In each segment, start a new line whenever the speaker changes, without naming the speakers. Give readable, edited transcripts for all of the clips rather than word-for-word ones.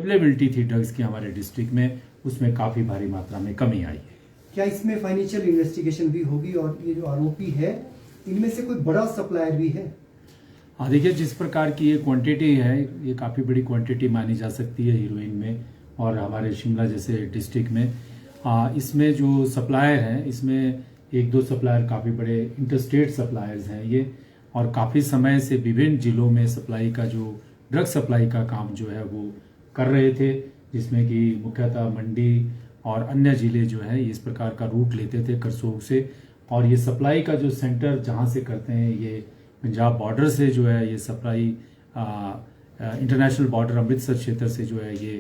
Availability थी drugs की हमारे डिस्ट्रिक्ट में, उसमें काफ़ी भारी मात्रा में कमी आई है।
क्या इसमें फाइनेंशियल इन्वेस्टिगेशन भी होगी और ये जो आरोपी है इनमें से कोई बड़ा सप्लायर भी है?
हाँ देखिए, जिस प्रकार की ये क्वांटिटी है, ये काफ़ी बड़ी क्वांटिटी मानी जा सकती है हीरोइन में, और हमारे शिमला जैसे डिस्ट्रिक्ट में इसमें जो सप्लायर हैं, इसमें एक दो सप्लायर काफ़ी बड़े इंटरस्टेट सप्लायर्स हैं ये, और काफ़ी समय से विभिन्न जिलों में सप्लाई का जो ड्रग सप्लाई का काम जो है वो कर रहे थे, जिसमें कि मुख्यतः मंडी और अन्य जिले जो है इस प्रकार का रूट लेते थे करसोग से, और ये सप्लाई का जो सेंटर जहाँ से करते हैं ये पंजाब बॉर्डर से जो है ये सप्लाई इंटरनेशनल बॉर्डर अमृतसर क्षेत्र से जो है ये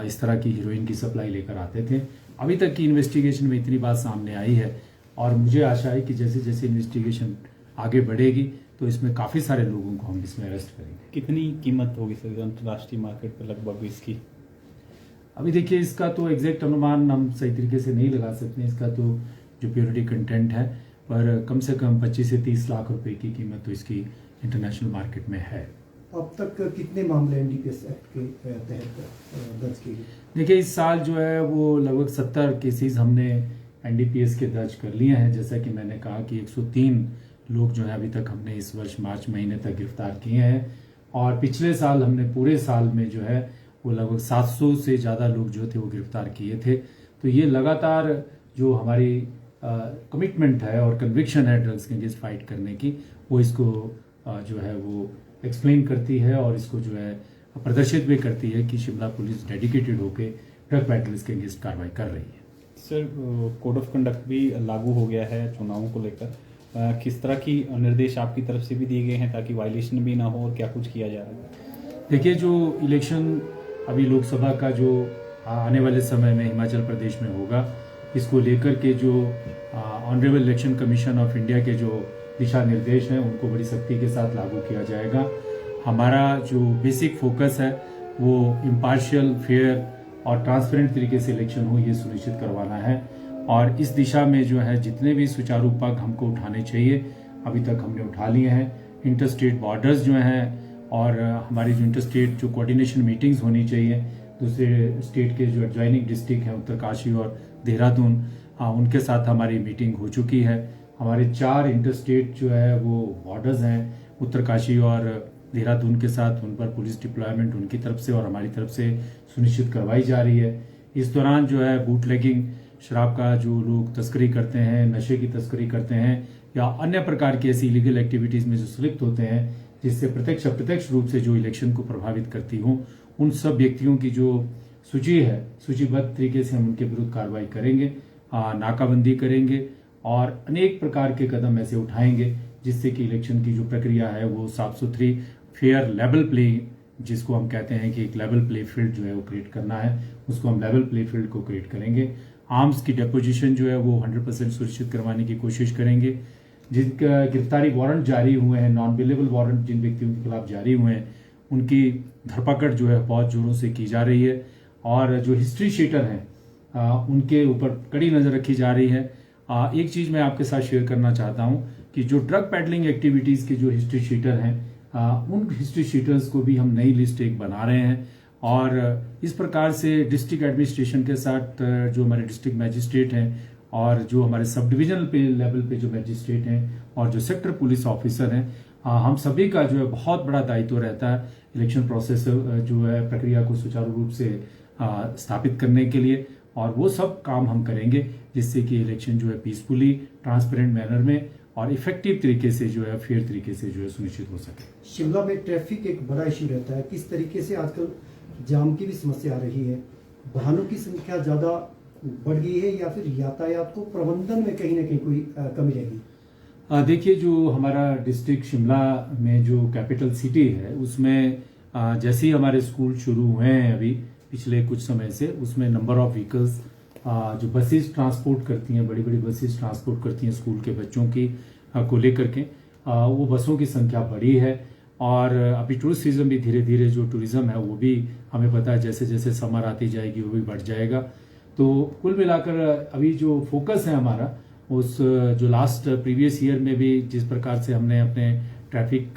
इस तरह की हीरोइन की सप्लाई लेकर आते थे। अभी तक की इन्वेस्टिगेशन में इतनी बात सामने आई है, और मुझे आशा है कि जैसे जैसे इन्वेस्टिगेशन आगे बढ़ेगी तो इसमें काफ़ी सारे लोगों को हम इसमें अरेस्ट करेंगे।
कितनी कीमत होगी सर अंतर्राष्ट्रीय मार्केट पर लगभग इसकी?
अभी देखिए, इसका तो एग्जैक्ट अनुमान हम सही तरीके से नहीं लगा सकते, इसका तो जो प्योरिटी कंटेंट है, पर कम से कम 25 से 30 लाख रुपए की कीमत तो इसकी इंटरनेशनल मार्केट में है।
अब तक कितने मामले एनडीपीएस एक्ट के तहत दर्ज किए गए?
देखिए, इस साल जो है वो लगभग 70 केसेस हमने एनडीपीएस के दर्ज कर लिए हैं। जैसा कि मैंने कहा कि 103 लोग जो है अभी तक हमने इस वर्ष मार्च महीने तक गिरफ्तार किए हैं, और पिछले साल हमने पूरे साल में जो है वो लगभग 700 से ज़्यादा लोग जो थे वो गिरफ्तार किए थे। तो ये लगातार जो हमारी कमिटमेंट है और कन्विक्शन है ड्रग्स के अगेंस्ट फाइट करने की, वो इसको जो है वो एक्सप्लेन करती है, और इसको जो है प्रदर्शित भी करती है कि शिमला पुलिस डेडिकेटेड होकर ड्रग पैडलर्स के अगेंस्ट कार्रवाई कर रही है।
सर, कोड ऑफ कंडक्ट भी लागू हो गया है चुनावों को लेकर, किस तरह की निर्देश आपकी तरफ से भी दिए गए हैं ताकि वायलेशन भी ना हो, और क्या कुछ किया जा रहा है?
देखिए, जो इलेक्शन अभी लोकसभा का जो आने वाले समय में हिमाचल प्रदेश में होगा, इसको लेकर के जो honourable election commission of India के जो दिशा निर्देश हैं उनको बड़ी सख्ती के साथ लागू किया जाएगा। हमारा जो बेसिक फोकस है वो इम्पार्शियल, फेयर और ट्रांसपेरेंट तरीके से इलेक्शन हो, ये सुनिश्चित करवाना है, और इस दिशा में जो है जितने भी सुचारू पग हमको उठाने चाहिए अभी तक हमने उठा लिए हैं। इंटरस्टेट बॉर्डर्स जो हैं और हमारी जो इंटरस्टेट जो कोऑर्डिनेशन मीटिंग्स होनी चाहिए दूसरे स्टेट के जो एडजॉइनिंग डिस्ट्रिक्ट हैं उत्तरकाशी और देहरादून, उनके साथ हमारी मीटिंग हो चुकी है। हमारे 4 इंटरस्टेट जो है वो बॉर्डर्स हैं उत्तरकाशी और देहरादून के साथ, उन पर पुलिस डिप्लॉयमेंट उनकी तरफ से और हमारी तरफ से सुनिश्चित करवाई जा रही है। इस दौरान जो है बूटलेगिंग, शराब का जो लोग तस्करी करते हैं, नशे की तस्करी करते हैं, या अन्य प्रकार की ऐसी इलीगल एक्टिविटीज़ में जो संलिप्त होते हैं जिससे प्रत्यक्ष अप्रत्यक्ष रूप से जो इलेक्शन को प्रभावित करती हों, उन सब व्यक्तियों की जो सूची है, सूचीबद्ध तरीके से हम उनके विरुद्ध कार्रवाई करेंगे, नाकाबंदी करेंगे और अनेक प्रकार के कदम ऐसे उठाएंगे जिससे कि इलेक्शन की जो प्रक्रिया है वो साफ सुथरी, फेयर, लेवल प्ले, जिसको हम कहते हैं कि एक लेवल प्ले फील्ड जो है वो क्रिएट करना है, उसको हम लेवल प्ले फील्ड को क्रिएट करेंगे। आर्म्स की डेपोजिशन जो है वो 100% सुनिश्चित करवाने की कोशिश करेंगे। जिनका गिरफ्तारी वारंट जारी हुए हैं, नॉन अवेलेबल वारंट जिन व्यक्तियों के खिलाफ जारी हुए हैं, उनकी धरपकड़ जो है बहुत जोरों से की जा रही है, और जो हिस्ट्री शीटर हैं उनके ऊपर कड़ी नज़र रखी जा रही है। एक चीज़ मैं आपके साथ शेयर करना चाहता हूं कि जो ड्रग पैडलिंग एक्टिविटीज़ के जो हिस्ट्री शीटर हैं, उन हिस्ट्री शीटर्स को भी हम नई लिस्ट एक बना रहे हैं, और इस प्रकार से डिस्ट्रिक्ट एडमिनिस्ट्रेशन के साथ जो हमारे डिस्ट्रिक्ट मैजिस्ट्रेट हैं और जो हमारे सब डिविजनल पे लेवल पे जो मैजिस्ट्रेट हैं और जो सेक्टर पुलिस ऑफिसर हैं, हम सभी का जो है बहुत बड़ा दायित्व रहता है इलेक्शन प्रोसेस जो है प्रक्रिया को सुचारू रूप से स्थापित करने के लिए, और वो सब काम हम करेंगे जिससे कि इलेक्शन जो है पीसफुली, ट्रांसपेरेंट मैनर में और इफेक्टिव तरीके से जो है फेयर तरीके से जो है सुनिश्चित हो सके।
शिमला में ट्रैफिक एक बड़ा इश्यू रहता है, किस तरीके से आजकल जाम की भी समस्या आ रही है, वाहनों की संख्या ज़्यादा बढ़ गई है या फिर यातायात को प्रबंधन में कहीं ना कहीं कोई कमी रहेगी?
देखिए, जो हमारा डिस्ट्रिक्ट शिमला में जो कैपिटल सिटी है उसमें जैसे ही हमारे स्कूल शुरू हुए हैं अभी पिछले कुछ समय से, उसमें नंबर ऑफ व्हीकल्स जो बसेस ट्रांसपोर्ट करती हैं, बड़ी बड़ी बसेस ट्रांसपोर्ट करती हैं स्कूल के बच्चों की को लेकर के, वो बसों की संख्या बढ़ी है। और अभी टूरिस्ट सीजन भी धीरे धीरे जो टूरिज्म है वो भी हमें पता है जैसे जैसे समर आती जाएगी वो भी बढ़ जाएगा। तो कुल मिलाकर अभी जो फोकस है हमारा उस जो लास्ट प्रीवियस ईयर में भी जिस प्रकार से हमने अपने ट्रैफिक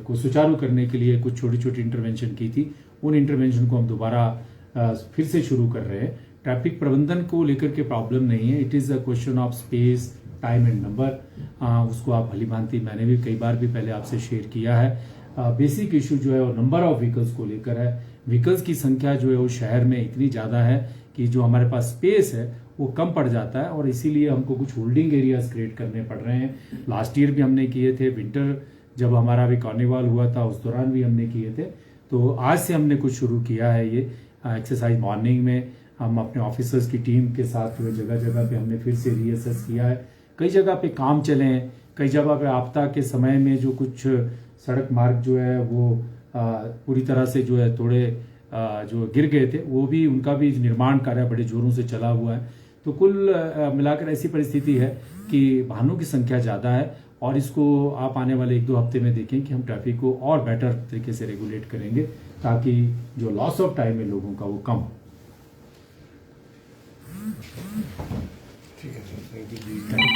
को सुचारू करने के लिए कुछ छोटी छोटी इंटरवेंशन की थी, उन इंटरवेंशन को हम दोबारा फिर से शुरू कर रहे हैं। ट्रैफिक प्रबंधन को लेकर के प्रॉब्लम नहीं है, it is a question of space, time and number. उसको आप भली भांति, मैंने भी कई बार भी पहले आपसे शेयर किया है। बेसिक इशू जो है वो नंबर ऑफ व्हीकल्स को लेकर है। व्हीकल्स की संख्या जो है वो शहर में इतनी ज़्यादा है कि जो हमारे पास स्पेस है वो कम पड़ जाता है, और इसीलिए हमको कुछ होल्डिंग एरियाज क्रिएट करने पड़ रहे हैं। लास्ट ईयर भी हमने किए थे, विंटर जब हमारा भी कार्निवाल हुआ था उस दौरान भी हमने किए थे। तो आज से हमने कुछ शुरू किया है ये एक्सरसाइज। मॉर्निंग में हम अपने ऑफिसर्स की टीम के साथ जो जगह जगह पे हमने फिर से रीअसेस किया है। कई जगह पे काम चले हैं, कई जगह पे आपदा के समय में जो कुछ सड़क मार्ग जो है वो पूरी तरह से जो है थोड़े जो गिर गए थे, वो भी उनका भी निर्माण कार्य बड़े जोरों से चला हुआ है। तो कुल मिलाकर ऐसी परिस्थिति है कि वाहनों की संख्या ज़्यादा है, और इसको आप आने वाले 1-2 हफ्ते में देखें कि हम ट्रैफिक को और बेटर तरीके से रेगुलेट करेंगे, ताकि जो लॉस ऑफ टाइम है लोगों का वो कम हो।
ठीक है सर, थैंक यू जी।